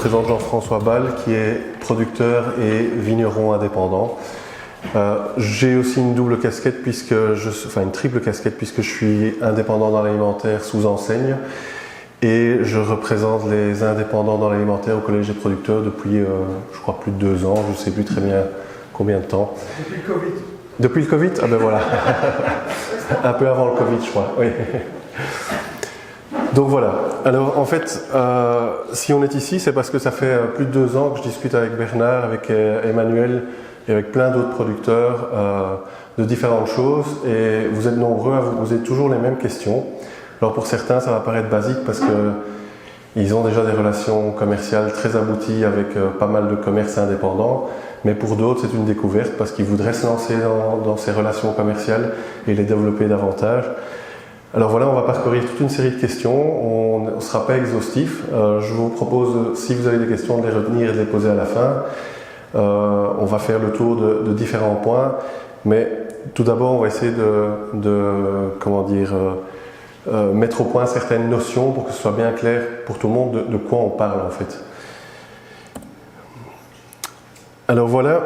présente Jean-François Ball, qui est producteur et vigneron indépendant. J'ai aussi une double casquette, une triple casquette, puisque je suis indépendant dans l'alimentaire sous enseigne et je représente les indépendants dans l'alimentaire au Collège des producteurs depuis, je crois, plus de 2 ans, je ne sais plus très bien combien de temps. Depuis le Covid. Depuis le Covid? Ah ben voilà. Un peu avant le Covid, je crois. Oui. Donc voilà. Alors en fait, si on est ici, c'est parce que ça fait plus de 2 ans que je discute avec Bernard, avec Emmanuel et avec plein d'autres producteurs de différentes choses. Et vous êtes nombreux à vous poser toujours les mêmes questions. Alors pour certains, ça va paraître basique parce qu'ils ont déjà des relations commerciales très abouties avec pas mal de commerces indépendants. Mais pour d'autres, c'est une découverte parce qu'ils voudraient se lancer dans ces relations commerciales et les développer davantage. Alors voilà, on va parcourir toute une série de questions. On ne sera pas exhaustif. Je vous propose, si vous avez des questions, de les retenir et de les poser à la fin. On va faire le tour de différents points. Mais tout d'abord, on va essayer mettre au point certaines notions pour que ce soit bien clair pour tout le monde de quoi on parle en fait. Alors voilà,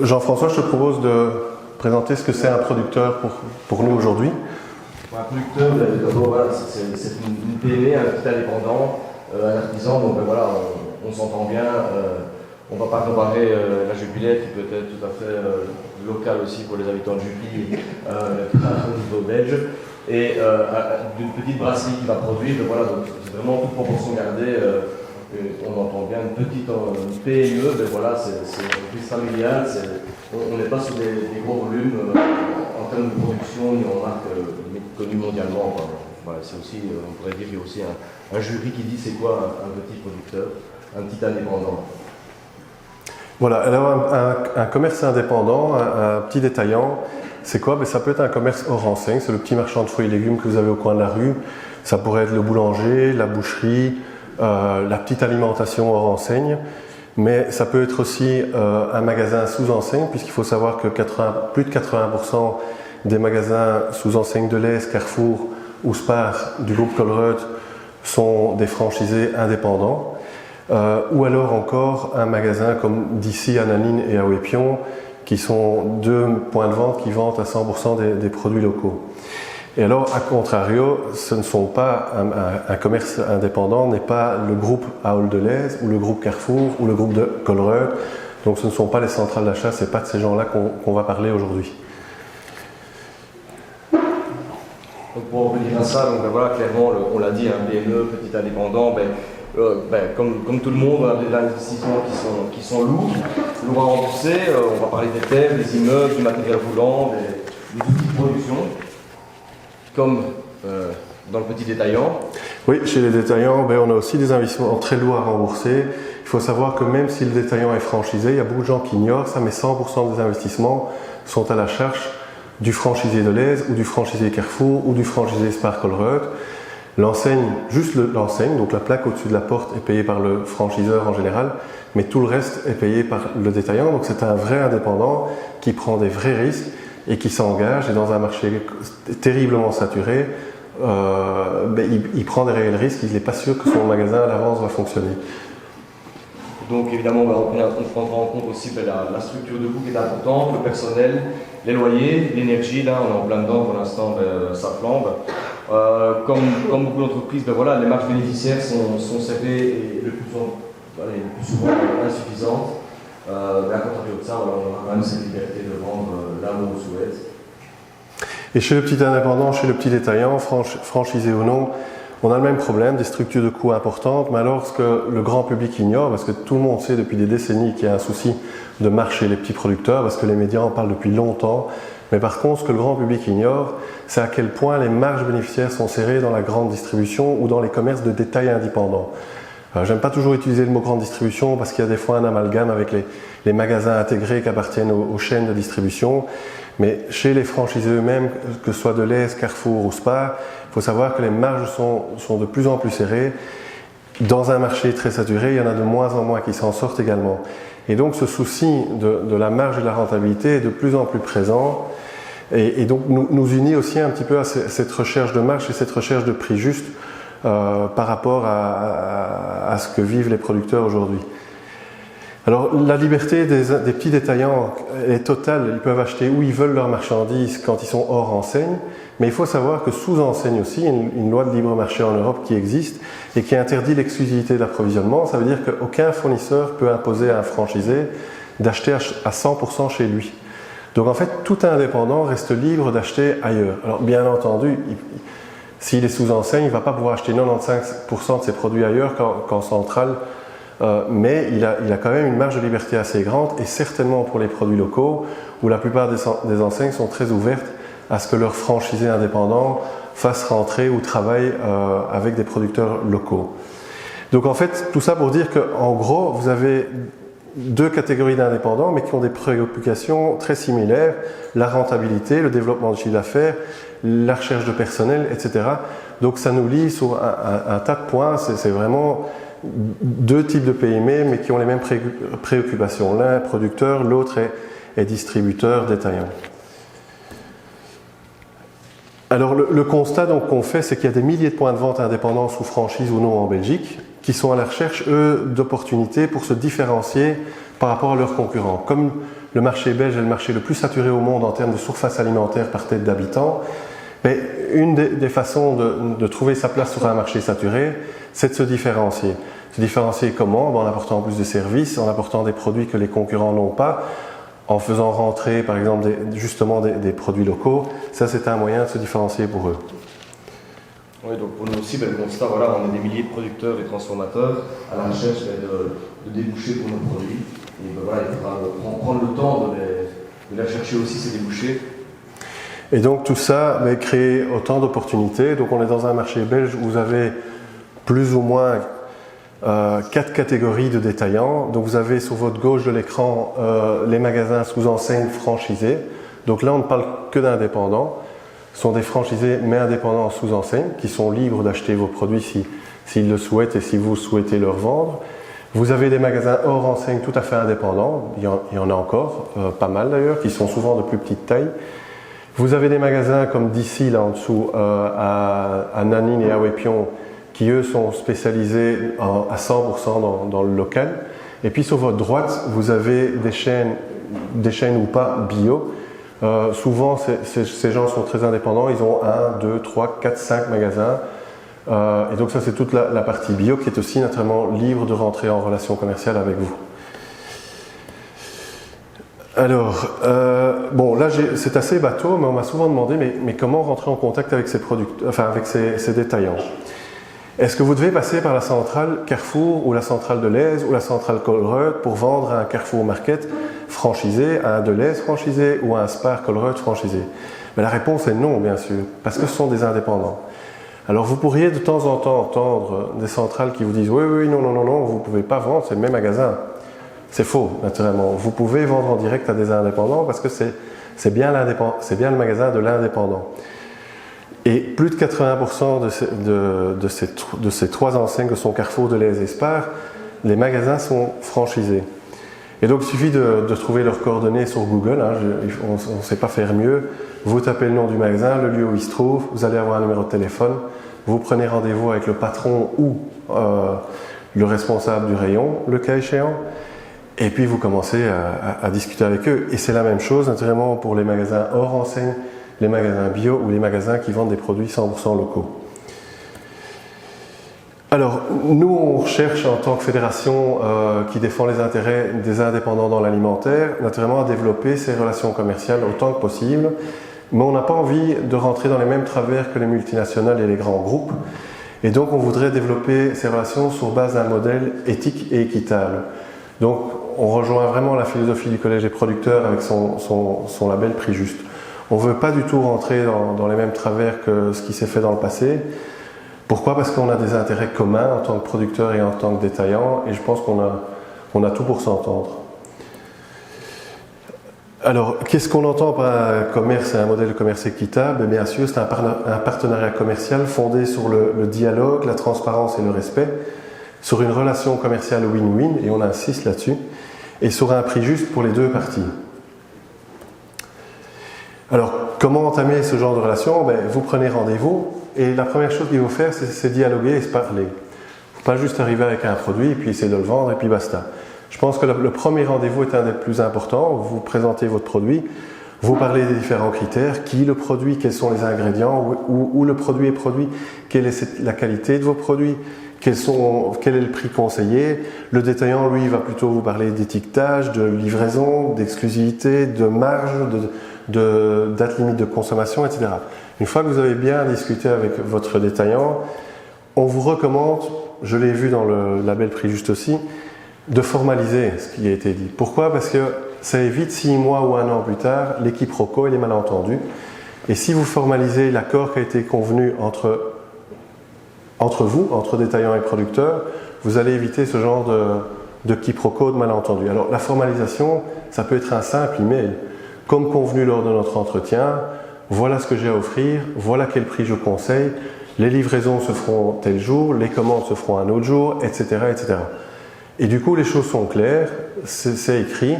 Jean-François, je te propose de présenter ce que c'est un producteur pour nous aujourd'hui. Un producteur, d'abord, voilà, c'est une PME, un petit indépendant, un artisan, donc voilà, on s'entend bien. On ne va pas comparer la Jubilette, qui peut être tout à fait locale aussi pour les habitants de Jubilly, au niveau belge, et d'une petite brasserie qui va produire. Voilà, donc c'est vraiment toute proportion gardée. On entend bien une petite PME, mais voilà, c'est une prise familiale, on n'est pas sur des gros volumes en termes de production ni en marque connue mondialement. Voilà, c'est aussi, on pourrait dire qu'il y a aussi un jury qui dit c'est quoi un petit producteur, un petit indépendant. Voilà, alors un commerce indépendant, un petit détaillant, c'est quoi? Ça peut être un commerce hors enseigne, c'est le petit marchand de fruits et légumes que vous avez au coin de la rue. Ça pourrait être le boulanger, la boucherie, la petite alimentation hors enseigne, mais ça peut être aussi un magasin sous enseigne, puisqu'il faut savoir que plus de 80% des magasins sous enseigne de Delhaize, Carrefour ou Spar du groupe Colruyt sont des franchisés indépendants, ou alors encore un magasin comme d'ici à Nanine et à Ouépion, qui sont 2 points de vente qui vendent à 100% des produits locaux. Et alors, à contrario, ce ne sont pas un commerce indépendant n'est pas le groupe Ahold Delhaize ou le groupe Carrefour ou le groupe de Colruyt. Donc, ce ne sont pas les centrales d'achat, c'est pas de ces gens-là qu'on va parler aujourd'hui. Donc, pour revenir à ça, donc, voilà, clairement, on l'a dit, un PME, petit indépendant, comme tout le monde, on a des investissements qui sont lourds à rembourser. On va parler des terres, des immeubles, du matériel roulant, des outils de production. Comme dans le petit détaillant. Oui, chez les détaillants, on a aussi des investissements très lourds à rembourser. Il faut savoir que même si le détaillant est franchisé, il y a beaucoup de gens qui ignorent ça, mais 100% des investissements sont à la charge du franchisé Delhaize ou du franchisé Carrefour ou du franchisé Spar Colruyt. L'enseigne, juste l'enseigne, donc la plaque au-dessus de la porte est payée par le franchiseur en général, mais tout le reste est payé par le détaillant. Donc c'est un vrai indépendant qui prend des vrais risques et qui s'engage, et dans un marché terriblement saturé, il prend des réels risques, il n'est pas sûr que son magasin à l'avance va fonctionner. Donc évidemment, on prendra en compte aussi la structure de coût qui est importante, le personnel, les loyers, l'énergie, là on est en plein dedans pour l'instant, ça flambe. Comme beaucoup d'entreprises, voilà, les marges bénéficiaires sont serrées et le plus souvent insuffisantes. Mais à contrario de ça, on aura quand même cette liberté de vendre là où on souhaite. Et chez le petit indépendant, chez le petit détaillant, franchisé ou non, on a le même problème, des structures de coûts importantes, mais alors ce que le grand public ignore, parce que tout le monde sait depuis des décennies qu'il y a un souci de marge chez les petits producteurs, parce que les médias en parlent depuis longtemps, mais par contre, ce que le grand public ignore, c'est à quel point les marges bénéficiaires sont serrées dans la grande distribution ou dans les commerces de détail indépendants. J'aime pas toujours utiliser le mot grande distribution parce qu'il y a des fois un amalgame avec les magasins intégrés qui appartiennent aux chaînes de distribution. Mais chez les franchisés eux-mêmes, que ce soit Delhaize, Carrefour ou Spar, il faut savoir que les marges sont de plus en plus serrées. Dans un marché très saturé, il y en a de moins en moins qui s'en sortent également. Et donc ce souci de la marge et de la rentabilité est de plus en plus présent. Et donc nous unit aussi un petit peu à cette recherche de marge et cette recherche de prix juste. par rapport à ce que vivent les producteurs aujourd'hui. Alors la liberté des petits détaillants est totale, ils peuvent acheter où ils veulent leurs marchandises quand ils sont hors enseigne, mais il faut savoir que sous enseigne aussi, il y a une loi de libre marché en Europe qui existe et qui interdit l'exclusivité d'approvisionnement. Ça veut dire qu'aucun fournisseur peut imposer à un franchisé d'acheter à 100% chez lui. Donc en fait, tout indépendant reste libre d'acheter ailleurs. Alors bien entendu, s'il est sous enseigne, il ne va pas pouvoir acheter 95% de ses produits ailleurs qu'en centrale, mais il a quand même une marge de liberté assez grande, et certainement pour les produits locaux, où la plupart des enseignes sont très ouvertes à ce que leurs franchisés indépendants fassent rentrer ou travaillent avec des producteurs locaux. Donc en fait, tout ça pour dire qu'en gros, vous avez deux catégories d'indépendants, mais qui ont des préoccupations très similaires: la rentabilité, le développement de chiffre d'affaires, la recherche de personnel, etc. Donc ça nous lie sur un tas de points. C'est vraiment deux types de PME, mais qui ont les mêmes préoccupations. L'un est producteur, l'autre est distributeur, détaillant. Alors le constat qu'on fait, c'est qu'il y a des milliers de points de vente indépendants sous franchise ou non en Belgique, qui sont à la recherche, eux, d'opportunités pour se différencier par rapport à leurs concurrents. Comme le marché belge est le marché le plus saturé au monde en termes de surface alimentaire par tête d'habitant, mais une des façons de trouver sa place sur un marché saturé, c'est de se différencier. Se différencier comment? En apportant plus de services, en apportant des produits que les concurrents n'ont pas, en faisant rentrer par exemple des produits locaux. Ça, c'est un moyen de se différencier pour eux. Oui, donc pour nous aussi, le constat, voilà, on est des milliers de producteurs et transformateurs à la recherche de débouchés pour nos produits. Et voilà, il faudra prendre le temps de la chercher aussi, ces débouchés. Et donc tout ça crée autant d'opportunités. Donc on est dans un marché belge où vous avez plus ou moins 4 catégories de détaillants. Donc vous avez sur votre gauche de l'écran les magasins sous enseigne franchisés. Donc là on ne parle que d'indépendants. Ce sont des franchisés mais indépendants sous enseigne qui sont libres d'acheter vos produits s'ils le souhaitent et si vous souhaitez leur vendre. Vous avez des magasins hors enseigne tout à fait indépendants. Il y en a encore, pas mal d'ailleurs, qui sont souvent de plus petite taille. Vous avez des magasins comme d'ici, là en dessous, à Nanning et à Wépion, qui eux sont spécialisés à 100% dans le local. Et puis sur votre droite, vous avez des chaînes ou pas bio. Souvent, ces gens sont très indépendants, ils ont 1, 2, 3, 4, 5 magasins. Et donc ça, c'est toute la partie bio qui est aussi naturellement libre de rentrer en relation commerciale avec vous. Alors, bon, là c'est assez bateau, mais on m'a souvent demandé mais comment rentrer en contact avec ces détaillants. Est-ce que vous devez passer par la centrale Carrefour ou la centrale Delhaize ou la centrale Colruyt pour vendre à un Carrefour Market franchisé, à un Delhaize franchisé ou à un Spar Colruyt franchisé? Mais la réponse est non, bien sûr, parce que ce sont des indépendants. Alors vous pourriez de temps en temps entendre des centrales qui vous disent oui, non, vous ne pouvez pas vendre, c'est le même magasin. C'est faux, naturellement. Vous pouvez vendre en direct à des indépendants parce que c'est bien le magasin de l'indépendant. Et plus de 80% de ces 3 enseignes que sont Carrefour, Delhaize et Spar, les magasins sont franchisés. Et donc il suffit de trouver leurs coordonnées sur Google, on ne sait pas faire mieux. Vous tapez le nom du magasin, le lieu où il se trouve, vous allez avoir un numéro de téléphone, vous prenez rendez-vous avec le patron ou le responsable du rayon, le cas échéant, et puis vous commencez à discuter avec eux. Et c'est la même chose, naturellement, pour les magasins hors enseigne, les magasins bio ou les magasins qui vendent des produits 100% locaux. Alors, nous, on recherche en tant que fédération qui défend les intérêts des indépendants dans l'alimentaire, naturellement à développer ces relations commerciales autant que possible, mais on n'a pas envie de rentrer dans les mêmes travers que les multinationales et les grands groupes, et donc on voudrait développer ces relations sur base d'un modèle éthique et équitable. Donc, on rejoint vraiment la philosophie du Collège des producteurs avec son label Prix Juste. On ne veut pas du tout rentrer dans les mêmes travers que ce qui s'est fait dans le passé. Pourquoi? Parce qu'on a des intérêts communs en tant que producteur et en tant que détaillant, et je pense qu'on a tout pour s'entendre. Alors, qu'est-ce qu'on entend par un commerce et un modèle de commerce équitable? Bien sûr, c'est un partenariat commercial fondé sur le dialogue, la transparence et le respect, sur une relation commerciale win-win, et on insiste là-dessus, et sur un prix juste pour les deux parties. Alors, comment entamer ce genre de relation? Vous prenez rendez-vous et la première chose qu'il faut faire, c'est dialoguer et se parler. Il ne faut pas juste arriver avec un produit et puis essayer de le vendre et puis basta. Je pense que le premier rendez-vous est un des plus importants. Vous présentez votre produit, vous parlez des différents critères, qui le produit, quels sont les ingrédients, où le produit est produit, quelle est la qualité de vos produits, quel est le prix conseillé. Le détaillant, lui, va plutôt vous parler d'étiquetage, de livraison, d'exclusivité, de marge, de date limite de consommation, etc. Une fois que vous avez bien discuté avec votre détaillant, on vous recommande, je l'ai vu dans le label Prix Juste aussi, de formaliser ce qui a été dit. Pourquoi? Parce que ça évite 6 mois ou 1 an plus tard les quiproquos et les malentendus. Et si vous formalisez l'accord qui a été convenu entre vous, entre détaillants et producteurs, vous allez éviter ce genre de quiproquos, de malentendus. Alors la formalisation, ça peut être un simple email. Comme convenu lors de notre entretien, voilà ce que j'ai à offrir, voilà quel prix je conseille, les livraisons se feront tel jour, les commandes se feront un autre jour, etc., etc. Et du coup, les choses sont claires, c'est écrit.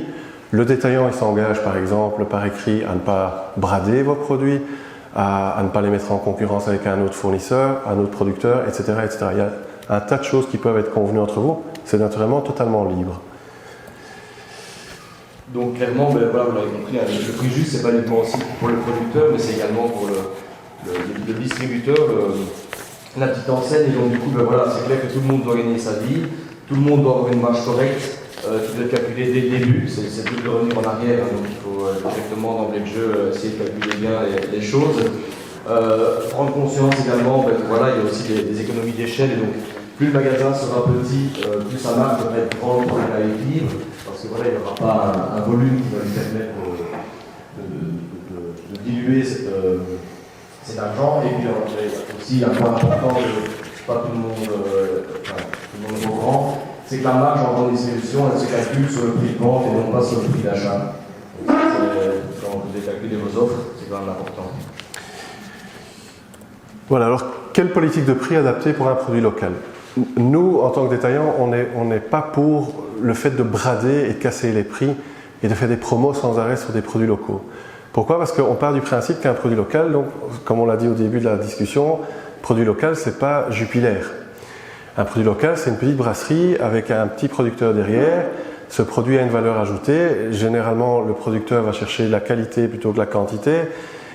Le détaillant, il s'engage par exemple par écrit à ne pas brader vos produits, à ne pas les mettre en concurrence avec un autre fournisseur, un autre producteur, etc., etc. Il y a un tas de choses qui peuvent être convenues entre vous. C'est naturellement totalement libre. Donc clairement, voilà, vous l'avez compris, le prix juste, c'est pas uniquement aussi pour le producteur, mais c'est également pour le distributeur, la petite enseigne. Et donc du coup, voilà, c'est clair que tout le monde doit gagner sa vie, tout le monde doit avoir une marge correcte, qui doit être calculée dès le début. C'est dur de revenir en arrière, donc il faut directement d'emblée de jeu essayer de calculer bien les choses. Prendre conscience également que voilà, il y a aussi des économies d'échelle, et donc plus le magasin sera petit, plus sa marge devrait être grande pour aller à l'équilibre, parce que voilà, il n'y aura pas un volume qui va lui permettre de diluer cet argent. Et puis aussi un point important que pas tout le monde est au courant, c'est que la marge en grande distribution, elle se calcule sur le prix de vente et non pas sur le prix d'achat. Quand vous décalculez vos offres, c'est quand même important. Voilà, alors quelle politique de prix adaptée pour un produit local? Nous, en tant que détaillants, on n'est pas pour le fait de brader et de casser les prix et de faire des promos sans arrêt sur des produits locaux. Pourquoi? Parce qu'on part du principe qu'un produit local, donc, comme on l'a dit au début de la discussion, produit local, c'est pas Jupiler. Un produit local, c'est une petite brasserie avec un petit producteur derrière. Ce produit a une valeur ajoutée. Généralement, le producteur va chercher la qualité plutôt que la quantité.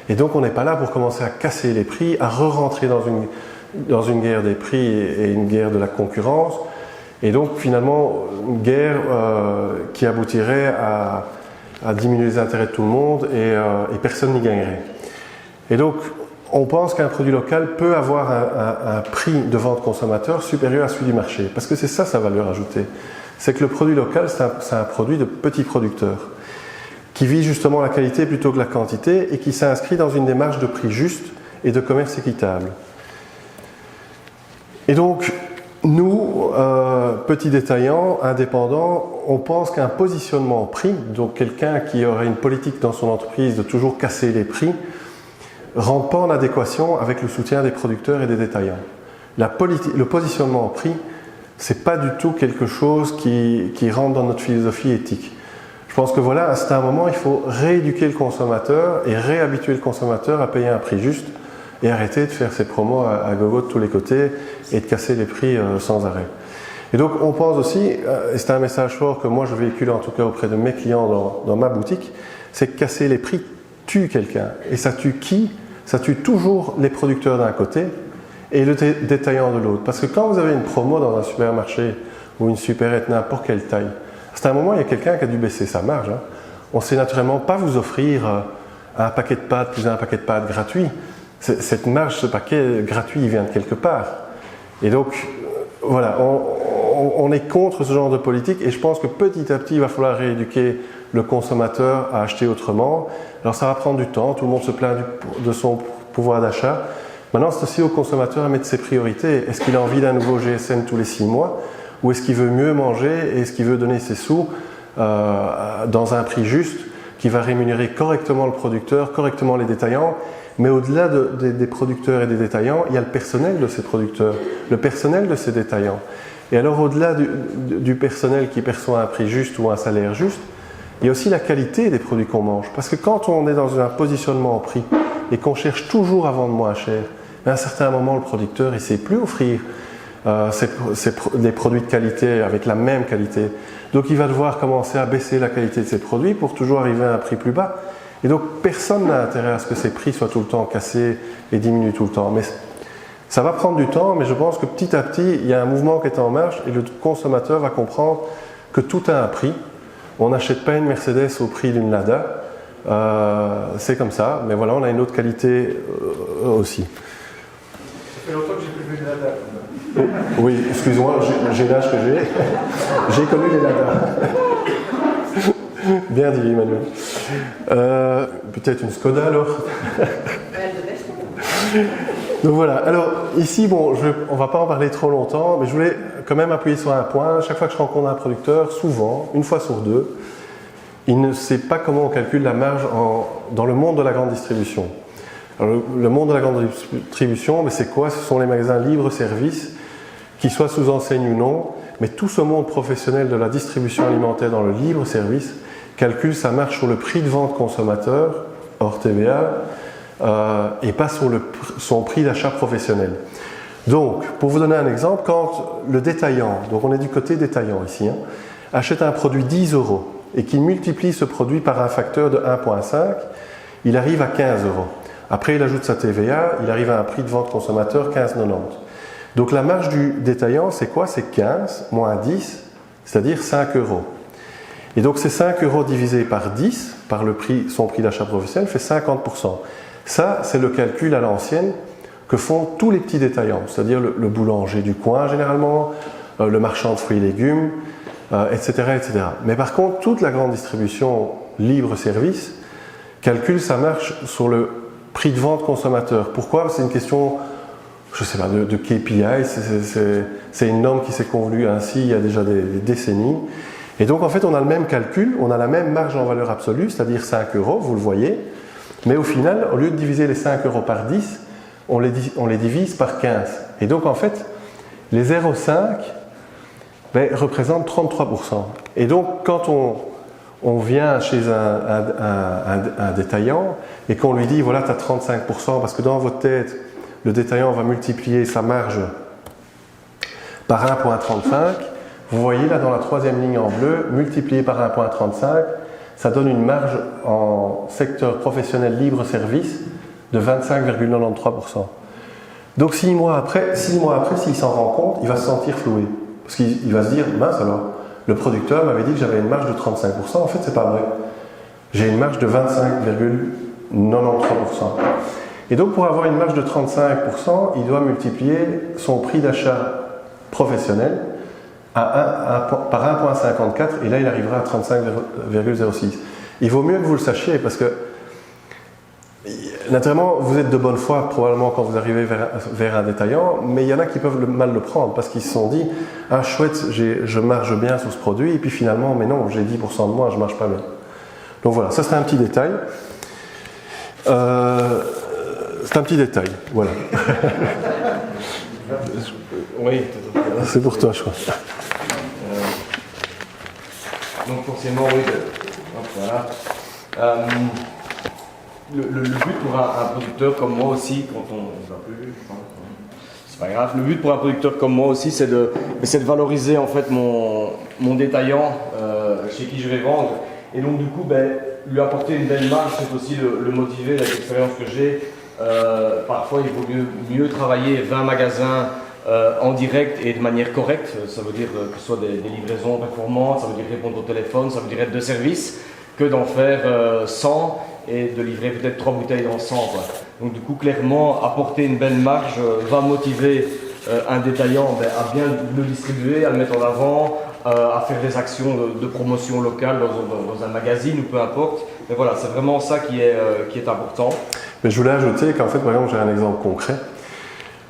Et donc, on n'est pas là pour commencer à casser les prix, à re-rentrer dans une guerre des prix et une guerre de la concurrence. Et donc, finalement, une guerre qui aboutirait à diminuer les intérêts de tout le monde et personne n'y gagnerait. Et donc, on pense qu'un produit local peut avoir un prix de vente consommateur supérieur à celui du marché. Parce que c'est ça sa valeur ajoutée. C'est que le produit local, c'est un produit de petits producteurs qui vise justement la qualité plutôt que la quantité et qui s'inscrit dans une démarche de prix juste et de commerce équitable. Et donc, nous, petits détaillants, indépendants, on pense qu'un positionnement prix, donc quelqu'un qui aurait une politique dans son entreprise de toujours casser les prix, ne rentre pas en adéquation avec le soutien des producteurs et des détaillants. Le positionnement en prix, ce n'est pas du tout quelque chose qui rentre dans notre philosophie éthique. Je pense que voilà, à un certain moment, il faut rééduquer le consommateur et réhabituer le consommateur à payer un prix juste et arrêter de faire ses promos à gogo de tous les côtés et de casser les prix sans arrêt. Et donc on pense aussi, et c'est un message fort que moi je véhicule en tout cas auprès de mes clients dans ma boutique, c'est que casser les prix tue quelqu'un. Et ça tue qui? Ça tue toujours les producteurs d'un côté et le détaillant de l'autre. Parce que quand vous avez une promo dans un supermarché ou une supérette n'importe quelle taille, c'est un moment il y a quelqu'un qui a dû baisser sa marge. On ne sait naturellement pas vous offrir un paquet de pâtes plus un paquet de pâtes gratuit. Cette marge, ce paquet gratuit, il vient de quelque part. Et donc, voilà, on est contre ce genre de politique et je pense que petit à petit, il va falloir rééduquer le consommateur à acheter autrement. Alors ça va prendre du temps, tout le monde se plaint de son pouvoir d'achat. Maintenant, c'est aussi au consommateur à mettre ses priorités. Est-ce qu'il a envie d'un nouveau GSM tous les 6 mois ou est-ce qu'il veut mieux manger et est-ce qu'il veut donner ses sous dans un prix juste qui va rémunérer correctement le producteur, correctement les détaillants. Mais au-delà des producteurs et des détaillants, il y a le personnel de ces producteurs, le personnel de ces détaillants. Et alors au-delà du personnel qui perçoit un prix juste ou un salaire juste, il y a aussi la qualité des produits qu'on mange. Parce que quand on est dans un positionnement en prix et qu'on cherche toujours à vendre moins cher mais à un certain moment, le producteur, il ne sait plus offrir des produits de qualité avec la même qualité. Donc il va devoir commencer à baisser la qualité de ses produits pour toujours arriver à un prix plus bas. Et donc personne n'a intérêt à ce que ces prix soient tout le temps cassés et diminuent tout le temps. Mais ça va prendre du temps, mais je pense que petit à petit, il y a un mouvement qui est en marche et le consommateur va comprendre que tout a un prix. On n'achète pas une Mercedes au prix d'une Lada. C'est comme ça, mais voilà, on a une autre qualité aussi. Ça fait longtemps que j'ai plus vu de Lada. Oui, excuse-moi, j'ai l'âge que j'ai. J'ai connu les Lada. Bien dit, Emmanuel. Peut-être une Skoda alors. Donc voilà, alors ici, bon, on ne va pas en parler trop longtemps, mais je voulais quand même appuyer sur un point. Chaque fois que je rencontre un producteur, souvent, une fois sur deux, il ne sait pas comment on calcule la marge dans le monde de la grande distribution. Alors, le monde de la grande distribution, mais c'est quoi? Ce sont les magasins libre-service, qu'ils soient sous enseigne ou non, mais tout ce monde professionnel de la distribution alimentaire dans le libre-service calcule sa marge sur le prix de vente consommateur, hors TVA, et pas sur son prix d'achat professionnel. Donc, pour vous donner un exemple, quand le détaillant, donc on est du côté détaillant ici, achète un produit 10 € et qu'il multiplie ce produit par un facteur de 1,5, il arrive à 15 €. Après, il ajoute sa TVA, il arrive à un prix de vente consommateur 15,90. Donc la marge du détaillant, c'est quoi? C'est 15 moins 10, c'est-à-dire 5 €. Et donc ces 5 € divisés par 10, par son prix d'achat professionnel, fait 50%. Ça, c'est le calcul à l'ancienne que font tous les petits détaillants, c'est-à-dire le boulanger du coin généralement, le marchand de fruits et légumes, etc., etc. Mais par contre, toute la grande distribution libre-service calcule sa marge sur le prix de vente consommateur. Pourquoi? C'est une question, je ne sais pas, de KPI, c'est une norme qui s'est convenue ainsi il y a déjà des décennies. Et donc en fait, on a le même calcul, on a la même marge en valeur absolue, c'est-à-dire 5 €, vous le voyez, mais au final, au lieu de diviser les 5 € par 10, on les divise par 15. Et donc en fait, les 0,5 représentent 33%. Et donc quand on vient chez un détaillant et qu'on lui dit voilà, tu as 35%, parce que dans votre tête, le détaillant va multiplier sa marge par 1,35, vous voyez là dans la troisième ligne en bleu, multiplié par 1,35, ça donne une marge en secteur professionnel libre-service de 25,93%. Donc 6 mois après, s'il s'en rend compte, il va se sentir floué. Parce qu'il va se dire, mince alors, le producteur m'avait dit que j'avais une marge de 35%, en fait c'est pas vrai. J'ai une marge de 25,93%. Et donc pour avoir une marge de 35%, il doit multiplier son prix d'achat professionnel par 1,54 et là il arrivera à 35,06. Il vaut mieux que vous le sachiez parce que naturellement vous êtes de bonne foi probablement quand vous arrivez vers un détaillant, mais il y en a qui peuvent mal le prendre parce qu'ils se sont dit ah chouette, je marge bien sur ce produit et puis finalement mais non, j'ai 10% de moins, je marche pas bien. Donc voilà, ça serait un petit détail. C'est un petit détail, voilà. Oui, c'est pour toi, je crois. Donc forcément, oui. Voilà. Le but pour un producteur comme moi aussi, quand on va plus, c'est pas grave. Le but pour un producteur comme moi aussi, c'est de valoriser en fait mon détaillant chez qui je vais vendre. Et donc du coup, lui apporter une belle marge, c'est aussi le motiver avec l'expérience que j'ai. Parfois, il vaut mieux travailler 20 magasins en direct et de manière correcte. Ça veut dire que ce soit des livraisons performantes, ça veut dire répondre au téléphone, ça veut dire être de service, que d'en faire 100 et de livrer peut-être 3 bouteilles dans 100. Quoi. Donc du coup, clairement, apporter une belle marge va motiver un détaillant à bien le distribuer, à le mettre en avant, à faire des actions de promotion locale dans un magazine ou peu importe. Mais voilà, c'est vraiment ça qui est important. Mais je voulais ajouter qu'en fait, par exemple, j'ai un exemple concret.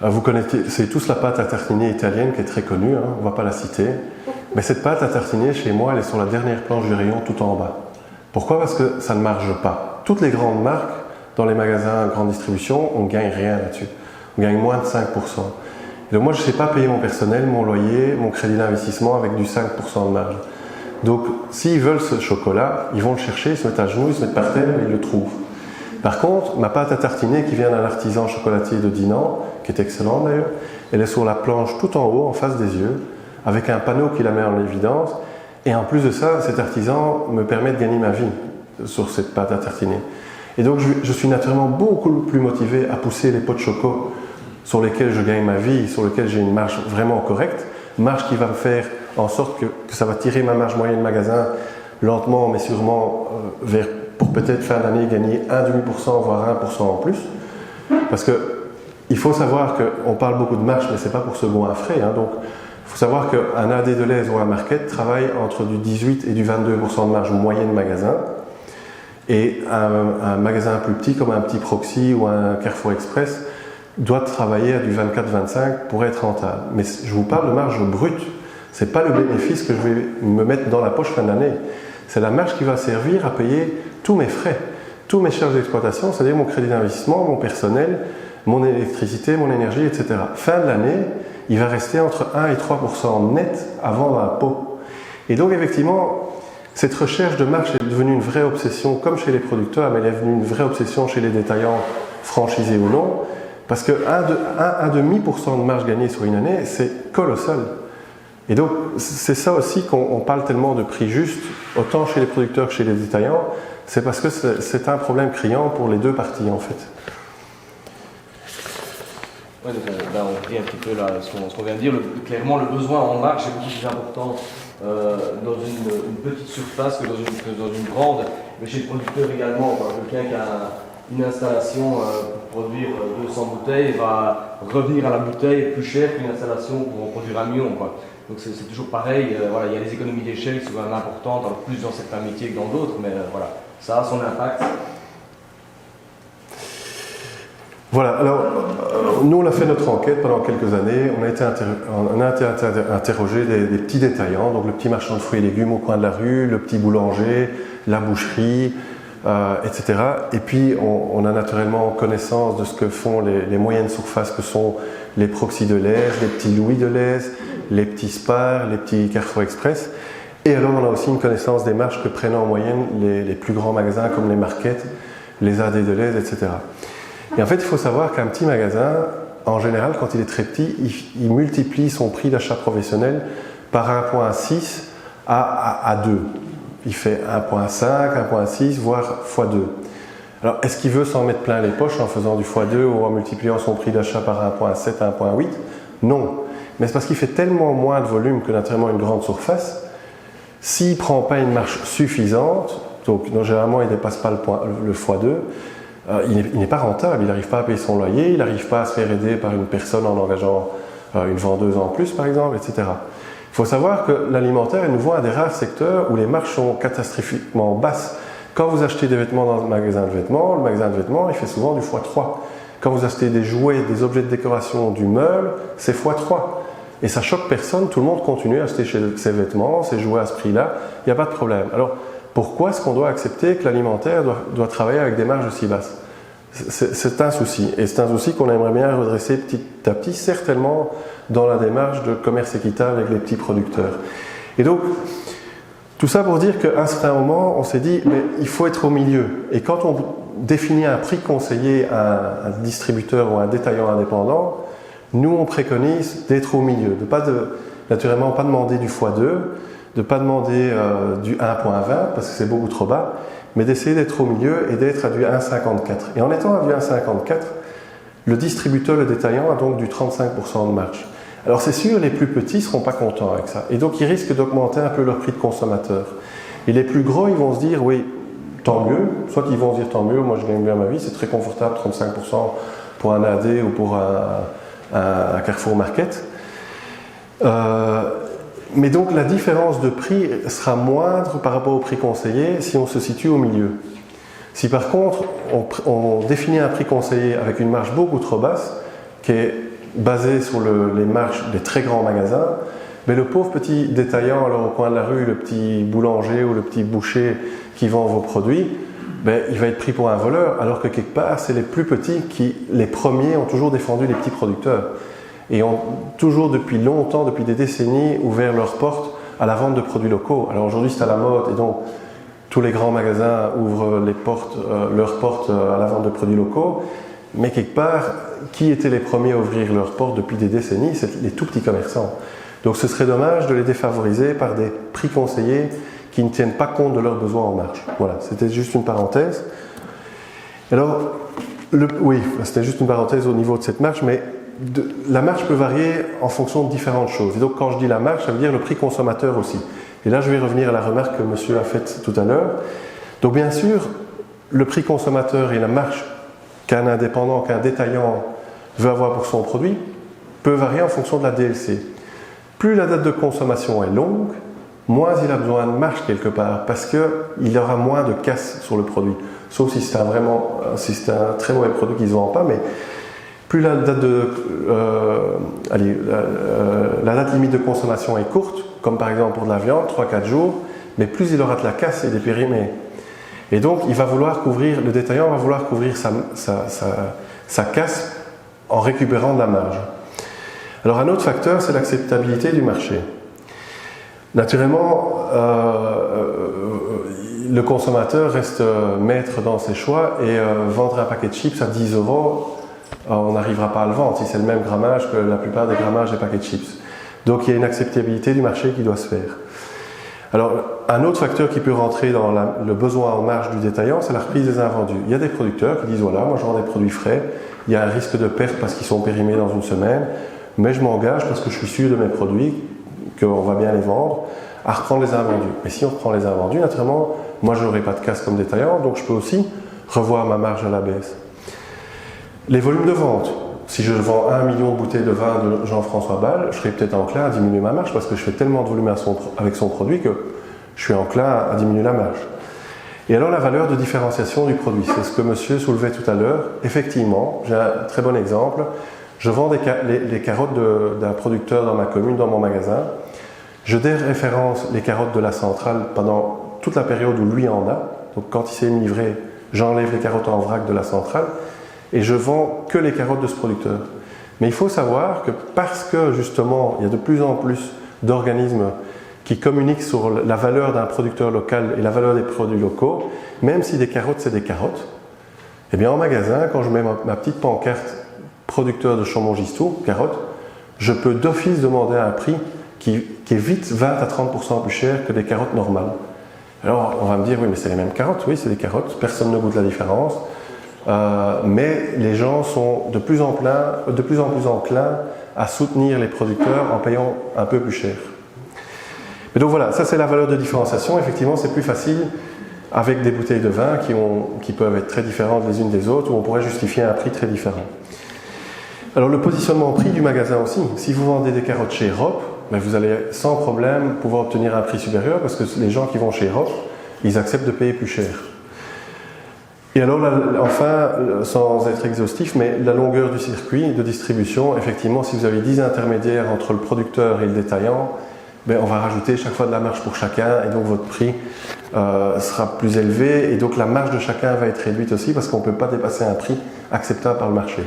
Vous connaissez tous la pâte à tartiner italienne qui est très connue, hein, on ne va pas la citer. Mais cette pâte à tartiner, chez moi, elle est sur la dernière planche du rayon tout en bas. Pourquoi? Parce que ça ne marche pas. Toutes les grandes marques, dans les magasins grande distribution, on ne gagne rien là-dessus. On gagne moins de 5%. Et donc moi, je ne sais pas payer mon personnel, mon loyer, mon crédit d'investissement avec du 5% de marge. Donc, s'ils veulent ce chocolat, ils vont le chercher, ils se mettent à genoux, ils se mettent par terre et ils le trouvent. Par contre, ma pâte à tartiner qui vient d'un artisan chocolatier de Dinan, qui est excellent d'ailleurs, elle est sur la planche tout en haut, en face des yeux, avec un panneau qui la met en évidence. Et en plus de ça, cet artisan me permet de gagner ma vie sur cette pâte à tartiner. Et donc je suis naturellement beaucoup plus motivé à pousser les pots de choco sur lesquels je gagne ma vie, sur lesquels j'ai une marge vraiment correcte, marge qui va me faire en sorte que ça va tirer ma marge moyenne de magasin lentement mais sûrement pour peut-être fin d'année gagner 1,5% voire 1% en plus. Parce qu'il faut savoir qu'on parle beaucoup de marge mais ce n'est pas pour se goinfrer. Donc il faut savoir qu'un AD Delhaize ou un Market travaille entre du 18 et du 22% de marge moyenne de magasin. Et un magasin plus petit comme un petit Proxy ou un Carrefour Express doit travailler à du 24-25 pour être rentable. Mais je vous parle de marge brute. Ce n'est pas le bénéfice que je vais me mettre dans la poche fin d'année. C'est la marge qui va servir à payer tous mes frais, tous mes charges d'exploitation, c'est-à-dire mon crédit d'investissement, mon personnel, mon électricité, mon énergie, etc. Fin de l'année, il va rester entre 1 et 3% net avant l'impôt. Et donc effectivement, cette recherche de marge est devenue une vraie obsession, comme chez les producteurs, mais elle est devenue une vraie obsession chez les détaillants, franchisés ou non, parce que 1,5% de marge gagnée sur une année, c'est colossal. Et donc, c'est ça aussi qu'on parle tellement de prix juste, autant chez les producteurs que chez les détaillants, c'est parce que c'est un problème criant pour les deux parties, en fait. Oui, donc on prie un petit peu là, ce qu'on vient de dire. Clairement, le besoin en marge est beaucoup plus important dans une petite surface que dans une grande. Mais chez le producteur également, quelqu'un qui a une installation pour produire 200 bouteilles va revenir à la bouteille plus cher qu'une installation pour en produire 1 million. Donc c'est toujours pareil, il y a des économies d'échelle qui sont quand même importantes, plus dans certains métiers que dans d'autres, mais voilà, ça a son impact. Voilà, alors nous on a fait notre enquête pendant quelques années, on a été interrogé des petits détaillants, donc le petit marchand de fruits et légumes au coin de la rue, le petit boulanger, la boucherie, etc. Et puis on a naturellement connaissance de ce que font les moyennes surfaces que sont les Proxy Delhaize, les petits Louis Delhaize, les petits Spar, les petits Carrefour Express. Et alors on a aussi une connaissance des marges que prennent en moyenne les plus grands magasins comme les Market, les AD Delhaize, etc. Et en fait, il faut savoir qu'un petit magasin, en général, quand il est très petit, il multiplie son prix d'achat professionnel par 1,6 à 2. Il fait 1,5, 1,6, voire x2. Alors, est-ce qu'il veut s'en mettre plein les poches en faisant du x2 ou en multipliant son prix d'achat par 1,7, 1,8? Non. Mais c'est parce qu'il fait tellement moins de volume que naturellement une grande surface. S'il ne prend pas une marge suffisante, donc généralement il ne dépasse pas le x2, il n'est pas rentable, il n'arrive pas à payer son loyer, il n'arrive pas à se faire aider par une personne en engageant une vendeuse en plus par exemple, etc. Il faut savoir que l'alimentaire est nouveau un des rares secteurs où les marges sont catastrophiquement basses. Quand vous achetez des vêtements dans un magasin de vêtements, le magasin de vêtements il fait souvent du x3. Quand vous achetez des jouets, des objets de décoration, du meuble, c'est x3. Et ça choque personne, tout le monde continue à acheter ses vêtements, ses jouets à ce prix-là, il n'y a pas de problème. Alors, pourquoi est-ce qu'on doit accepter que l'alimentaire doit travailler avec des marges aussi basses? C'est un souci, et c'est un souci qu'on aimerait bien redresser petit à petit, certainement dans la démarche de commerce équitable avec les petits producteurs. Et donc, tout ça pour dire qu'à un certain moment, on s'est dit, mais il faut être au milieu. Et quand on définit un prix conseillé à un distributeur ou à un détaillant indépendant, nous on préconise d'être au milieu, naturellement pas demander du x2, de ne pas demander du 1,20 parce que c'est beaucoup trop bas, mais d'essayer d'être au milieu et d'être à du 1,54. Et en étant à du 1,54, le distributeur, le détaillant a donc du 35% de marge. Alors c'est sûr, les plus petits ne seront pas contents avec ça. Et donc ils risquent d'augmenter un peu leur prix de consommateur. Et les plus gros, ils vont se dire, oui, tant mieux. Soit qu'ils vont se dire, tant mieux, moi je gagne bien ma vie, c'est très confortable, 35% pour un AD ou pour un Carrefour Market. Mais donc la différence de prix sera moindre par rapport au prix conseillé si on se situe au milieu. Si par contre on définit un prix conseillé avec une marge beaucoup trop basse, qui est basée sur les marges des très grands magasins, mais le pauvre petit détaillant alors au coin de la rue, le petit boulanger ou le petit boucher qui vend vos produits, il va être pris pour un voleur, alors que quelque part c'est les plus petits qui, les premiers, ont toujours défendu les petits producteurs. Et ont toujours depuis longtemps, depuis des décennies, ouvert leurs portes à la vente de produits locaux. Alors aujourd'hui c'est à la mode et donc tous les grands magasins ouvrent leurs portes à la vente de produits locaux, mais quelque part, qui étaient les premiers à ouvrir leurs portes depuis des décennies? C'est les tout petits commerçants. Donc ce serait dommage de les défavoriser par des prix conseillés qui ne tiennent pas compte de leurs besoins en marge. Voilà, c'était juste une parenthèse. Alors, oui, c'était juste une parenthèse au niveau de cette marge, mais la marge peut varier en fonction de différentes choses. Et donc quand je dis la marge, ça veut dire le prix consommateur aussi. Et là, je vais revenir à la remarque que monsieur a faite tout à l'heure. Donc bien sûr, le prix consommateur et la marge qu'un indépendant, qu'un détaillant veut avoir pour son produit peut varier en fonction de la DLC. Plus la date de consommation est longue, moins il a besoin de marge quelque part, parce qu'il aura moins de casse sur le produit. Sauf si c'est un très mauvais produit qui ne se vend pas, mais plus la date la date limite de consommation est courte, comme par exemple pour de la viande, 3-4 jours, mais plus il aura de la casse et des périmés. Et donc, le détaillant va vouloir couvrir sa casse en récupérant de la marge. Alors, un autre facteur, c'est l'acceptabilité du marché. Naturellement, le consommateur reste maître dans ses choix et vendre un paquet de chips à 10 €, on n'arrivera pas à le vendre si c'est le même grammage que la plupart des grammages des paquets de chips. Donc, il y a une acceptabilité du marché qui doit se faire. Alors, un autre facteur qui peut rentrer dans le besoin en marge du détaillant, c'est la reprise des invendus. Il y a des producteurs qui disent, voilà, moi je vends des produits frais, il y a un risque de perte parce qu'ils sont périmés dans une semaine, mais je m'engage parce que je suis sûr de mes produits, qu'on va bien les vendre, à reprendre les invendus. Mais si on reprend les invendus, naturellement, moi je n'aurai pas de casse comme détaillant, donc je peux aussi revoir ma marge à la baisse. Les volumes de vente. Si je vends 1 million de bouteilles de vin de Jean-François Ball, je serai peut-être enclin à diminuer ma marge parce que je fais tellement de volume avec son produit que je suis enclin à diminuer la marge. Et alors la valeur de différenciation du produit, c'est ce que monsieur soulevait tout à l'heure. Effectivement, j'ai un très bon exemple. Je vends les carottes d'un producteur dans ma commune, dans mon magasin. Je déréférence les carottes de la centrale pendant toute la période où lui en a. Donc quand il sait me livrer, j'enlève les carottes en vrac de la centrale. Et je vends que les carottes de ce producteur. Mais il faut savoir que parce que justement il y a de plus en plus d'organismes qui communiquent sur la valeur d'un producteur local et la valeur des produits locaux, même si des carottes c'est des carottes, eh bien en magasin, quand je mets ma petite pancarte producteur de Chambon-Gistou, carottes, je peux d'office demander un prix qui est vite 20 à 30% plus cher que des carottes normales. Alors on va me dire, oui mais c'est les mêmes carottes, oui c'est des carottes, personne ne goûte la différence. Mais les gens sont de plus en plus enclins à soutenir les producteurs en payant un peu plus cher. Mais donc voilà, ça c'est la valeur de différenciation. Effectivement, c'est plus facile avec des bouteilles de vin qui peuvent être très différentes les unes des autres, où on pourrait justifier un prix très différent. Alors le positionnement prix du magasin aussi. Si vous vendez des carottes chez Europe, ben vous allez sans problème pouvoir obtenir un prix supérieur parce que les gens qui vont chez Europe, ils acceptent de payer plus cher. Et alors, enfin, sans être exhaustif, mais la longueur du circuit de distribution, effectivement, si vous avez 10 intermédiaires entre le producteur et le détaillant, ben, on va rajouter chaque fois de la marge pour chacun et donc votre prix sera plus élevé et donc la marge de chacun va être réduite aussi parce qu'on ne peut pas dépasser un prix acceptable par le marché.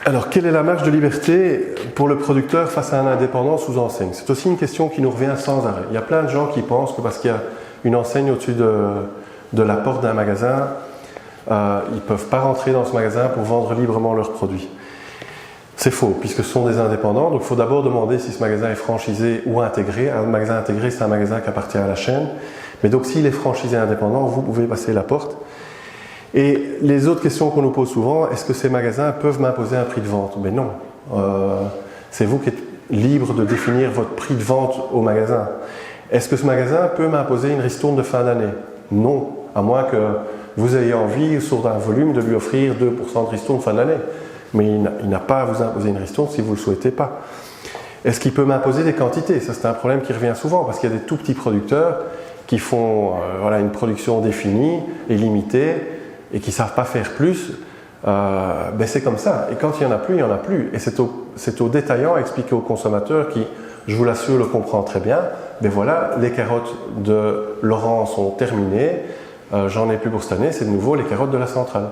Alors, quelle est la marge de liberté pour le producteur face à un indépendant sous enseigne? C'est aussi une question qui nous revient sans arrêt. Il y a plein de gens qui pensent que parce qu'il y a une enseigne au-dessus de la porte d'un magasin, ils ne peuvent pas rentrer dans ce magasin pour vendre librement leurs produits. C'est faux, puisque ce sont des indépendants, donc il faut d'abord demander si ce magasin est franchisé ou intégré. Un magasin intégré, c'est un magasin qui appartient à la chaîne. Mais donc s'il est franchisé indépendant, vous pouvez passer la porte. Et les autres questions qu'on nous pose souvent, est-ce que ces magasins peuvent m'imposer un prix de vente? Mais non, c'est vous qui êtes libre de définir votre prix de vente au magasin. Est-ce que ce magasin peut m'imposer une ristourne de fin d'année? Non, à moins que vous ayez envie, sur un volume, de lui offrir 2% de ristourne de fin d'année. Mais il n'a pas à vous imposer une ristourne si vous ne le souhaitez pas. Est-ce qu'il peut m'imposer des quantités? Ça, c'est un problème qui revient souvent, parce qu'il y a des tout petits producteurs qui font une production définie et limitée, et qui ne savent pas faire plus. Ben c'est comme ça. Et quand il n'y en a plus, il n'y en a plus. Et c'est au détaillant à expliquer au consommateur qui, je vous l'assure, le comprend très bien. Ben voilà, les carottes de Laurent sont terminées, j'en ai plus pour cette année, c'est de nouveau les carottes de la centrale.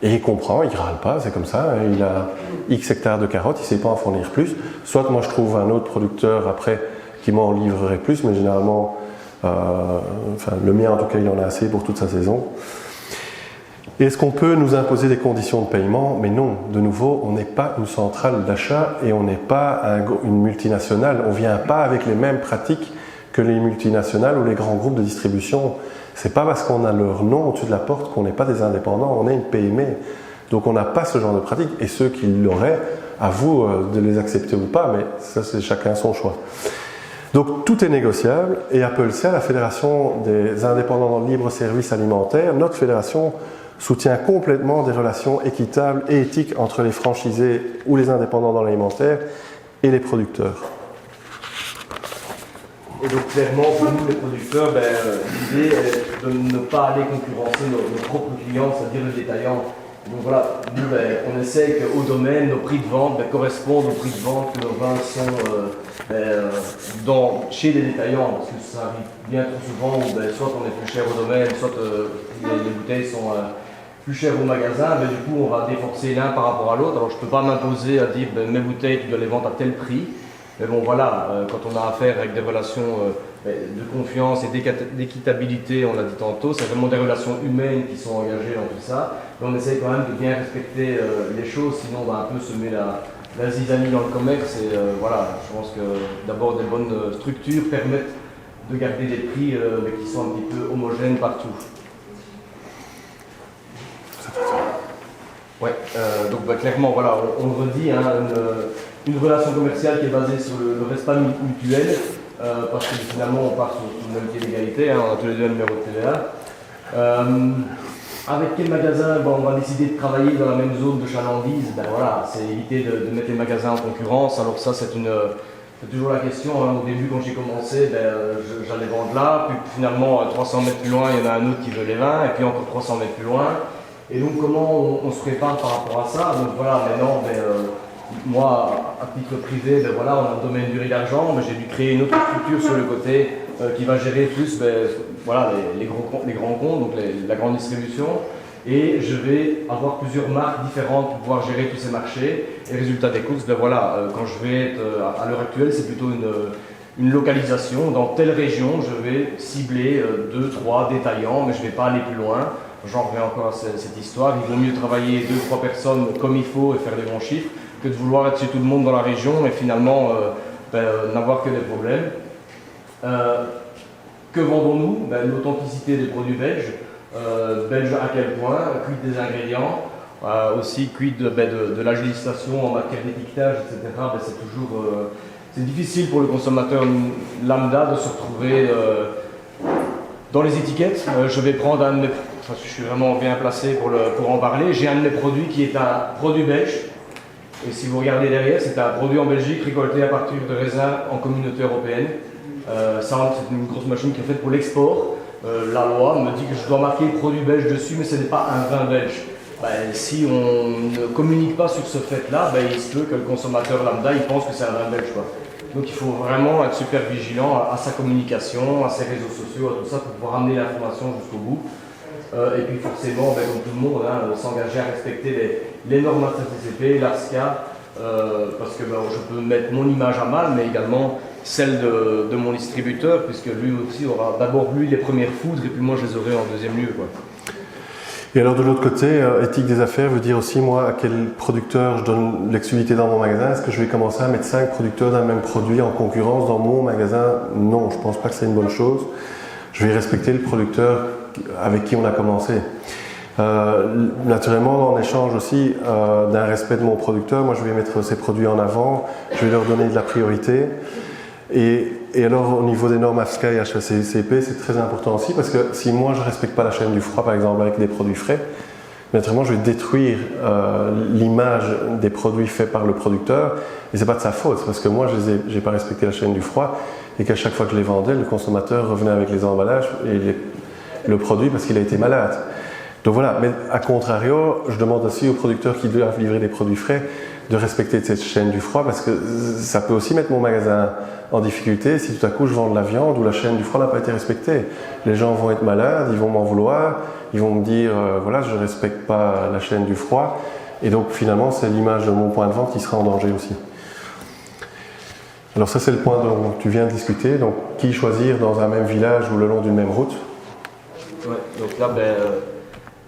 Et il comprend, il ne râle pas, c'est comme ça, il a X hectares de carottes, il ne sait pas en fournir plus. Soit moi je trouve un autre producteur après qui m'en livrerait plus, mais généralement, le mien en tout cas, il en a assez pour toute sa saison. Est-ce qu'on peut nous imposer des conditions de paiement? Mais non, de nouveau, on n'est pas une centrale d'achat et on n'est pas une multinationale. On ne vient pas avec les mêmes pratiques que les multinationales ou les grands groupes de distribution. Ce n'est pas parce qu'on a leur nom au-dessus de la porte qu'on n'est pas des indépendants, on est une PME. Donc on n'a pas ce genre de pratique et ceux qui l'auraient, à vous de les accepter ou pas, mais ça c'est chacun son choix. Donc tout est négociable et AppleSea, la Fédération des indépendants dans le libre service alimentaire, notre fédération soutient complètement des relations équitables et éthiques entre les franchisés ou les indépendants dans l'alimentaire et les producteurs. Et donc clairement, pour nous les producteurs, l'idée est de ne pas aller concurrencer nos propres clients, c'est-à-dire les détaillants. Donc voilà, nous on essaie qu'au domaine, nos prix de vente correspondent aux prix de vente que nos vins sont chez les détaillants, parce que ça arrive bien trop souvent où soit on est plus cher au domaine, soit les bouteilles sont plus chères au magasin, mais du coup on va déforcer l'un par rapport à l'autre. Alors je ne peux pas m'imposer à dire mes bouteilles tu dois les vendre à tel prix. Mais bon voilà, quand on a affaire avec des relations de confiance et d'équitabilité, on l'a dit tantôt, c'est vraiment des relations humaines qui sont engagées dans tout ça. Mais on essaye quand même de bien respecter les choses, sinon on va un peu semer la zizanie dans le commerce. Et voilà, je pense que d'abord des bonnes structures permettent de garder des prix mais qui sont un petit peu homogènes partout. Ouais, donc clairement, voilà, on le redit, hein, une relation commerciale qui est basée sur le respect mutuel, parce que finalement on part sur une même pied d'égalité, hein, on a tous les deux un numéro de TVA. Avec quel magasin on va décider de travailler dans la même zone de chalandise? Voilà, c'est éviter de mettre les magasins en concurrence. Alors ça c'est toujours la question, hein. Au début quand j'ai commencé, j'allais vendre là, puis finalement 300 mètres plus loin il y en a un autre qui veut les vins, et puis encore 300 mètres plus loin. Et donc comment on se prépare par rapport à ça? Donc voilà, maintenant, moi, à titre privé, voilà, on a un domaine du riz d'argent, mais j'ai dû créer une autre structure sur le côté qui va gérer plus voilà, les grands comptes, donc la grande distribution. Et je vais avoir plusieurs marques différentes pour pouvoir gérer tous ces marchés. Et résultat des courses, voilà, quand je vais être, à l'heure actuelle, c'est plutôt une localisation. Dans telle région, je vais cibler 2, 3 détaillants, mais je ne vais pas aller plus loin. J'en reviens encore à cette histoire. Il vaut mieux travailler 2-3 personnes comme il faut et faire des bons chiffres que de vouloir être chez tout le monde dans la région et finalement n'avoir que des problèmes. Que vendons-nous? L'authenticité des produits belges. Belges à quel point? Quid des ingrédients? Aussi quid de la législation en matière d'étiquetage, etc. C'est toujours c'est difficile pour le consommateur lambda de se retrouver dans les étiquettes. Je vais prendre un de mes... je suis vraiment bien placé pour en parler. J'ai un de mes produits qui est un produit belge. Et si vous regardez derrière, c'est un produit en Belgique récolté à partir de raisins en communauté européenne. Ça, c'est une grosse machine qui est faite pour l'export. La loi me dit que je dois marquer produit belge dessus, mais ce n'est pas un vin belge. Si on ne communique pas sur ce fait-là, il se peut que le consommateur lambda il pense que c'est un vin belge, quoi. Donc il faut vraiment être super vigilant à sa communication, à ses réseaux sociaux, à tout ça pour pouvoir amener l'information jusqu'au bout. Et puis forcément, comme tout le monde, s'engager à respecter les normes ACCP, l'ARSCA, parce que je peux mettre mon image à mal, mais également celle de mon distributeur, puisque lui aussi aura d'abord les premières foudres, et puis moi je les aurai en deuxième lieu, quoi. Et alors de l'autre côté, éthique des affaires veut dire aussi moi à quel producteur je donne l'exclusivité dans mon magasin. Est-ce que je vais commencer à mettre 5 producteurs d'un même produit en concurrence dans mon magasin? Non, je ne pense pas que c'est une bonne chose. Je vais respecter le producteur avec qui on a commencé. Naturellement, en échange aussi d'un respect de mon producteur, moi je vais mettre ses produits en avant, je vais leur donner de la priorité. Et alors au niveau des normes AFSCA et HACCP, c'est très important aussi parce que si moi je ne respecte pas la chaîne du froid par exemple avec des produits frais, naturellement je vais détruire l'image des produits faits par le producteur et c'est pas de sa faute, c'est parce que moi je n'ai pas respecté la chaîne du froid et qu'à chaque fois que je les vendais, le consommateur revenait avec les emballages et le produit parce qu'il a été malade. Donc voilà, mais à contrario, je demande aussi aux producteurs qui doivent livrer des produits frais de respecter cette chaîne du froid parce que ça peut aussi mettre mon magasin en difficulté si tout à coup je vends de la viande où la chaîne du froid n'a pas été respectée. Les gens vont être malades, ils vont m'en vouloir, ils vont me dire voilà, je ne respecte pas la chaîne du froid et donc finalement c'est l'image de mon point de vente qui sera en danger aussi. Alors ça c'est le point dont tu viens de discuter, donc qui choisir dans un même village ou le long d'une même route? Ouais, donc là,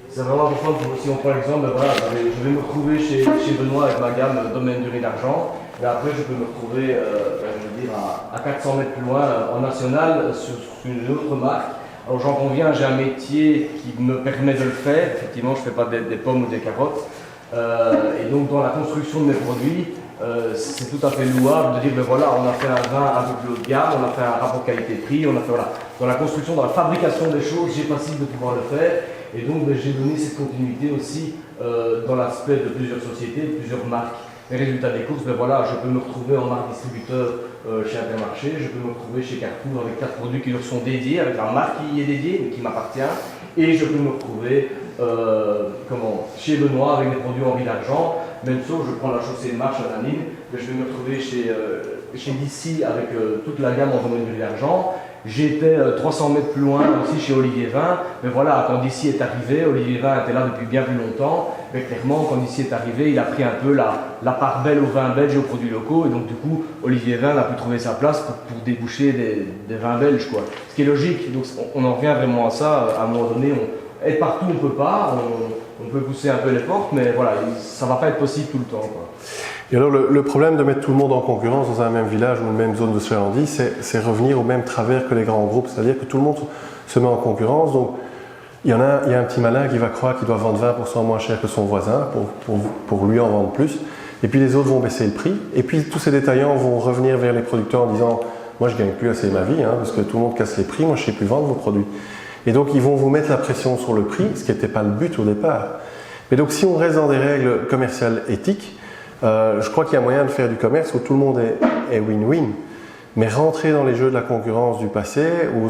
c'est vraiment important, si on prend l'exemple, voilà, je vais me retrouver chez Benoît avec ma gamme domaine du riz d'argent, et après je peux me retrouver je veux dire, à 400 mètres plus loin en national sur une autre marque. Alors j'en conviens, j'ai un métier qui me permet de le faire, effectivement je ne fais pas des pommes ou des carottes, et donc dans la construction de mes produits, c'est tout à fait louable de dire, ben voilà, on a fait un vin un peu plus haut de gamme, on a fait un rapport qualité-prix, on a fait, voilà, dans la construction, dans la fabrication des choses, j'ai facile de pouvoir le faire, et donc j'ai donné cette continuité aussi dans l'aspect de plusieurs sociétés, de plusieurs marques. Les résultats des courses, ben voilà, je peux me retrouver en marque distributeur chez Intermarché, je peux me retrouver chez Carrefour avec 4 produits qui leur sont dédiés, avec la marque qui y est dédiée, mais qui m'appartient, et je peux me retrouver chez Benoît avec des produits en riz d'argent. Même chose, je prends la chaussée de marche à la ligne, je vais me retrouver chez DC avec toute la gamme en domaine du riz d'argent. J'étais 300 mètres plus loin aussi chez Olivier Vin, mais voilà, quand DC est arrivé, Olivier Vin était là depuis bien plus longtemps, mais clairement quand DC est arrivé, il a pris un peu la part belle aux vins belges et aux produits locaux, et donc du coup, Olivier Vin a pu trouver sa place pour déboucher des vins belges, quoi. Ce qui est logique, donc on en revient vraiment à ça, à un moment donné, être partout on ne peut pas, on peut pousser un peu les portes, mais voilà, ça ne va pas être possible tout le temps, quoi. Et alors le problème de mettre tout le monde en concurrence dans un même village ou une même zone de chalandise, c'est revenir au même travers que les grands groupes, c'est-à-dire que tout le monde se met en concurrence. Donc il y a un petit malin qui va croire qu'il doit vendre 20% moins cher que son voisin pour lui en vendre plus, et puis les autres vont baisser le prix, et puis tous ces détaillants vont revenir vers les producteurs en disant « moi je ne gagne plus assez ma vie, parce que tout le monde casse les prix, moi je ne sais plus vendre vos produits ». Et donc ils vont vous mettre la pression sur le prix, ce qui n'était pas le but au départ. Mais donc si on reste dans des règles commerciales éthiques, je crois qu'il y a moyen de faire du commerce où tout le monde est win-win. Mais rentrer dans les jeux de la concurrence du passé, où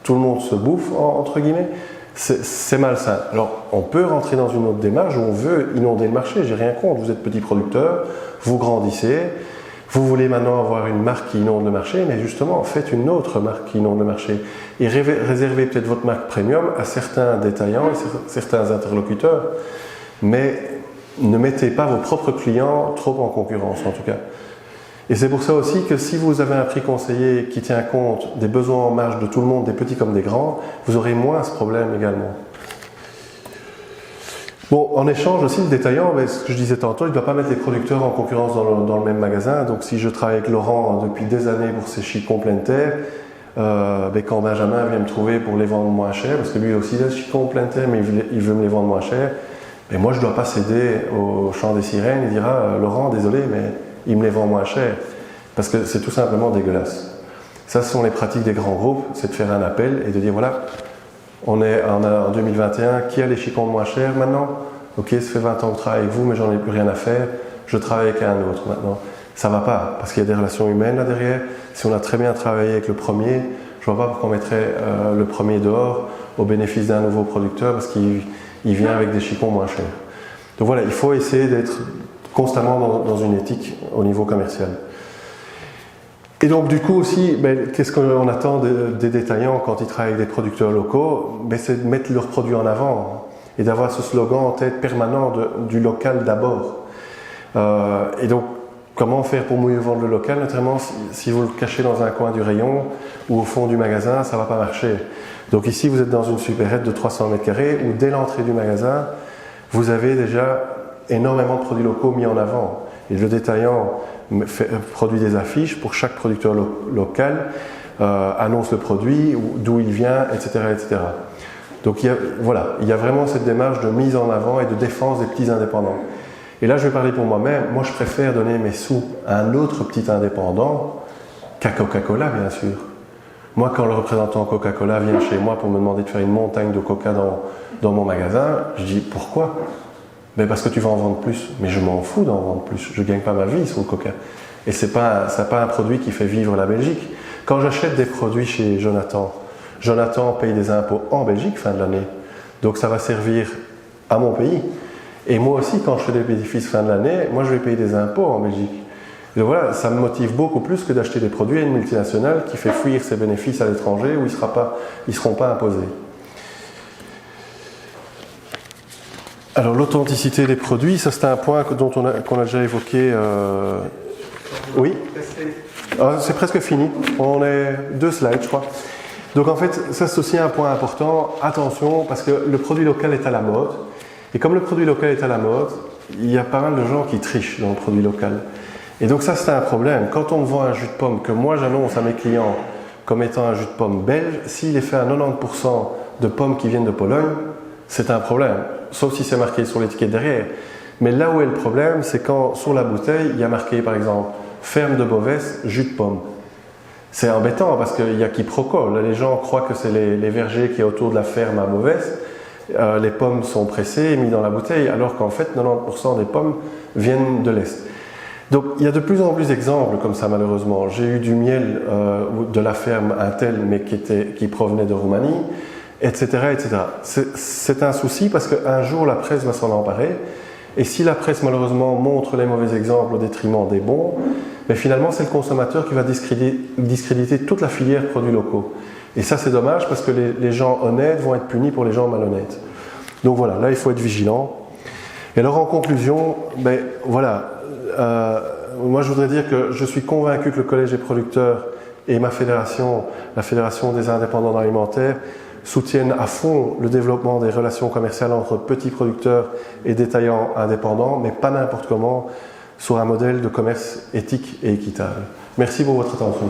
tout le monde se bouffe, entre guillemets, c'est malsain. Alors on peut rentrer dans une autre démarche où on veut inonder le marché, j'ai rien contre, vous êtes petit producteur, vous grandissez, vous voulez maintenant avoir une marque qui inonde le marché, mais justement faites une autre marque qui inonde le marché et réservez peut-être votre marque premium à certains détaillants et certains interlocuteurs, mais ne mettez pas vos propres clients trop en concurrence en tout cas. Et c'est pour ça aussi que si vous avez un prix conseillé qui tient compte des besoins en marge de tout le monde, des petits comme des grands, vous aurez moins ce problème également. Bon, en échange aussi, le détaillant, ce que je disais tantôt, il ne doit pas mettre les producteurs en concurrence dans le même magasin. Donc si je travaille avec Laurent depuis des années pour ses chicons pleine terre, quand Benjamin vient me trouver pour les vendre moins cher, parce que lui aussi il a des chicons pleine terre, mais il veut me les vendre moins cher, et moi je ne dois pas céder au chant des sirènes, il dira Laurent, désolé, mais il me les vend moins cher, parce que c'est tout simplement dégueulasse. Ça, ce sont les pratiques des grands groupes, c'est de faire un appel et de dire voilà, on est en 2021, qui a les chicons moins chers maintenant? Ok, ça fait 20 ans que je travaille avec vous, mais j'en ai plus rien à faire, je travaille avec un autre maintenant. Ça va pas, parce qu'il y a des relations humaines là derrière. Si on a très bien travaillé avec le premier, je vois pas pourquoi on mettrait le premier dehors au bénéfice d'un nouveau producteur, parce qu'il vient avec des chicons moins chers. Donc voilà, il faut essayer d'être constamment dans une éthique au niveau commercial. Et donc du coup aussi, qu'est-ce qu'on attend des détaillants quand ils travaillent avec des producteurs locaux? C'est de mettre leurs produits en avant et d'avoir ce slogan en tête permanent du local d'abord. Et donc, comment faire pour mieux vendre le local? Notamment si vous le cachez dans un coin du rayon ou au fond du magasin, ça ne va pas marcher. Donc ici, vous êtes dans une supérette de 300 m² où dès l'entrée du magasin, vous avez déjà énormément de produits locaux mis en avant. Et le détaillant produit des affiches pour chaque producteur local, annonce le produit, d'où il vient, etc. etc. Donc il y a vraiment cette démarche de mise en avant et de défense des petits indépendants. Et là je vais parler pour moi-même, moi je préfère donner mes sous à un autre petit indépendant qu'à Coca-Cola bien sûr. Moi quand le représentant Coca-Cola vient chez moi pour me demander de faire une montagne de Coca dans mon magasin, je dis pourquoi? Parce que tu vas en vendre plus, mais je m'en fous d'en vendre plus, je ne gagne pas ma vie sur le Coca. Et ce n'est pas un produit qui fait vivre la Belgique. Quand j'achète des produits chez Jonathan paye des impôts en Belgique fin de l'année, donc ça va servir à mon pays. Et moi aussi, quand je fais des bénéfices fin de l'année, moi je vais payer des impôts en Belgique. Et donc voilà, ça me motive beaucoup plus que d'acheter des produits à une multinationale qui fait fuir ses bénéfices à l'étranger où ils ne seront pas imposés. Alors l'authenticité des produits, ça c'est un point qu'on a déjà évoqué. Oui. C'est presque fini. On est 2 slides, je crois. Donc en fait, ça c'est aussi un point important. Attention, parce que le produit local est à la mode. Et comme le produit local est à la mode, il y a pas mal de gens qui trichent dans le produit local. Et donc ça c'est un problème. Quand on me vend un jus de pomme que moi j'annonce à mes clients comme étant un jus de pomme belge, s'il est fait à 90% de pommes qui viennent de Pologne, c'est un problème. Sauf si c'est marqué sur l'étiquette derrière. Mais là où est le problème, c'est quand sur la bouteille, il y a marqué par exemple ferme de Beauvais, jus de pomme. C'est embêtant parce qu'il y a quiproquo. Là, les gens croient que c'est les vergers qui est autour de la ferme à Beauvais. Les pommes sont pressées et mises dans la bouteille, alors qu'en fait 90% des pommes viennent de l'Est. Donc il y a de plus en plus d'exemples comme ça malheureusement. J'ai eu du miel de la ferme Intel mais qui provenait de Roumanie, etc. etc. C'est un souci parce qu'un jour la presse va s'en emparer et si la presse malheureusement montre les mauvais exemples au détriment des bons, mais finalement c'est le consommateur qui va discréditer toute la filière produits locaux. Et ça c'est dommage parce que les gens honnêtes vont être punis pour les gens malhonnêtes. Donc voilà, là il faut être vigilant. Et alors en conclusion, ben voilà, moi je voudrais dire que je suis convaincu que le Collège des producteurs et ma fédération, la Fédération des indépendants alimentaires, soutiennent à fond le développement des relations commerciales entre petits producteurs et détaillants indépendants, mais pas n'importe comment, sur un modèle de commerce éthique et équitable. Merci pour votre attention.